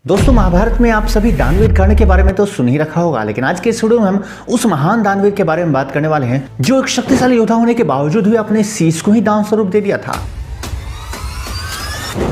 दोस्तों, महाभारत में आप सभी दानवीर कर्ण के बारे में तो सुन ही रखा होगा, लेकिन आज के इस वीडियो में हम उस महान दानवीर के बारे में बात करने वाले हैं जो एक शक्तिशाली योद्धा होने के बावजूद भी अपने शीश को ही दान स्वरूप दे दिया था।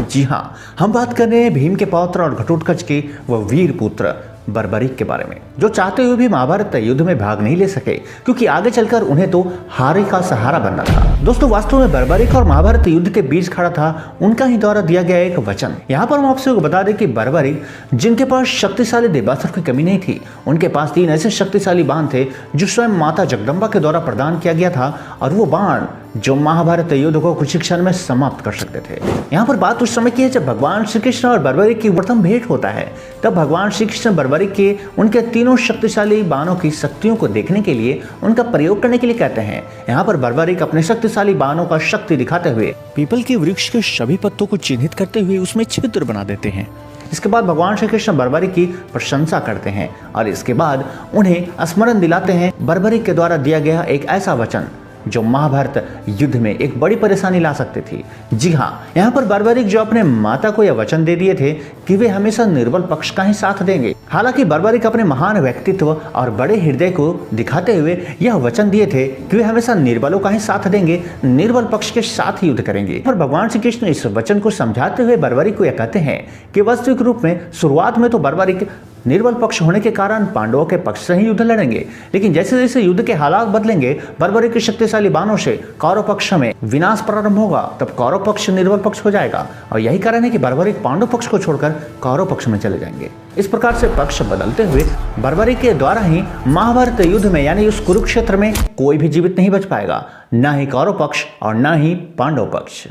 जी हाँ, हम बात कर रहे हैं भीम के पौत्र और घटोत्कच के वह वीर पुत्र बर्बरीक के बारे में, जो चाहते हुए भी महाभारत युद्ध में भाग नहीं ले सके क्योंकि आगे चलकर उन्हें तो हार का सहारा बनना था। दोस्तों, वास्तव में बर्बरीक और महाभारत युद्ध के बीच खड़ा था उनका ही द्वारा दिया गया एक वचन। यहाँ पर हम आपसे बता दें कि बर्बरीक, जिनके पास शक्तिशाली देवास्त्र की कमी नहीं थी, उनके पास 3 ऐसे शक्तिशाली बाण थे जो स्वयं माता जगदम्बा के द्वारा प्रदान किया गया था, और वो बाण जो महाभारत युद्ध को कुछ क्षण में समाप्त कर सकते थे। यहाँ पर बात उस समय की है जब भगवान श्री कृष्ण और बर्बरीक की प्रथम भेंट होता है। तब भगवान श्री कृष्ण बर्बरीक के उनके तीनों शक्तिशाली बाणों की शक्तियों को देखने के लिए, उनका प्रयोग करने के लिए कहते हैं। यहाँ पर बर्बरीक अपने शक्तिशाली बाणों का शक्ति दिखाते हुए पीपल के वृक्ष के सभी पत्तों को चिन्हित करते हुए उसमें छिद्र बना देते हैं। इसके बाद भगवान श्री कृष्ण बर्बरीक की प्रशंसा करते हैं और इसके बाद उन्हें स्मरण दिलाते हैं बर्बरीक के द्वारा दिया गया एक ऐसा वचन जो महाभारत युद्ध में एक बड़ी परेशानी ला सकती थी। जी हाँ, यहाँ पर बर्बरीक जो अपने माता को यह वचन दे दिए थे कि वे हमेशा निर्बल पक्ष का ही साथ देंगे। हालांकि बर्बरीक अपने महान व्यक्तित्व और बड़े हृदय को दिखाते हुए यह वचन दिए थे कि वे हमेशा निर्बलों का ही साथ देंगे, निर्बल पक्ष के साथ युद्ध करेंगे। पर भगवान श्री कृष्ण इस वचन को समझाते हुए बर्बरीक को यह कहते हैं कि वास्तविक रूप में शुरुआत में तो बर्बरीक निर्बल पक्ष होने के कारण पांडवों के पक्ष से ही युद्ध लड़ेंगे, लेकिन जैसे जैसे युद्ध के हालात बदलेंगे, बर्बरीक के शक्तिशाली बाणों से कौरव पक्ष में विनाश प्रारंभ होगा, तब कौरव पक्ष निर्बल पक्ष हो जाएगा। और यही कारण है कि बर्बरीक पांडव पक्ष को छोड़कर कौरव पक्ष में चले जाएंगे। इस प्रकार से पक्ष बदलते हुए बर्बरीक के द्वारा ही महाभारत युद्ध में यानी उस कुरुक्षेत्र में कोई भी जीवित नहीं बच पाएगा, न ही कौरव पक्ष और न ही पांडव पक्ष।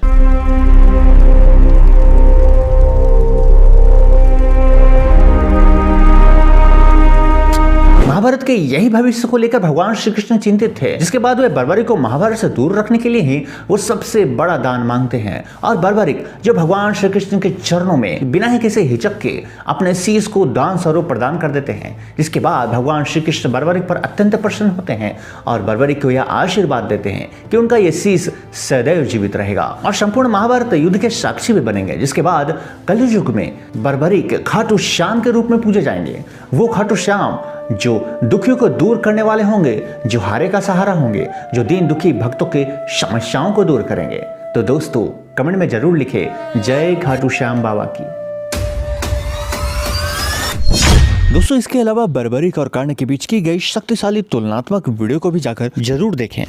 महाभारत के यही भविष्य को लेकर भगवान श्री कृष्ण चिंतित थे, जिसके बाद वे बर्बरीक को महाभारत से दूर रखने के लिए ही वो सबसे बड़ा दान मांगते हैं। और बर्बरीक जो भगवान श्री कृष्ण के चरणों में बिना ही किसी हिचक के अपने शीश को दान स्वरूप प्रदान कर देते हैं, जिसके बाद भगवान श्री कृष्ण बर्बरीक पर अत्यंत प्रसन्न होते हैं और बर्बरीक को यह आशीर्वाद देते हैं कि उनका यह शीश सदैव जीवित रहेगा और संपूर्ण महाभारत युद्ध के साक्षी भी बनेंगे। जिसके बाद कलयुग में बर्बरीक खाटू श्याम के रूप में पूजे जाएंगे। वो खाटू श्याम जो दुखियों को दूर करने वाले होंगे, जो हारे का सहारा होंगे, जो दीन दुखी भक्तों के समस्याओं को दूर करेंगे। तो दोस्तों, कमेंट में जरूर लिखे जय खाटू श्याम बाबा की। दोस्तों, इसके अलावा बर्बरीक और कर्ण के बीच की गई शक्तिशाली तुलनात्मक वीडियो को भी जाकर जरूर देखें।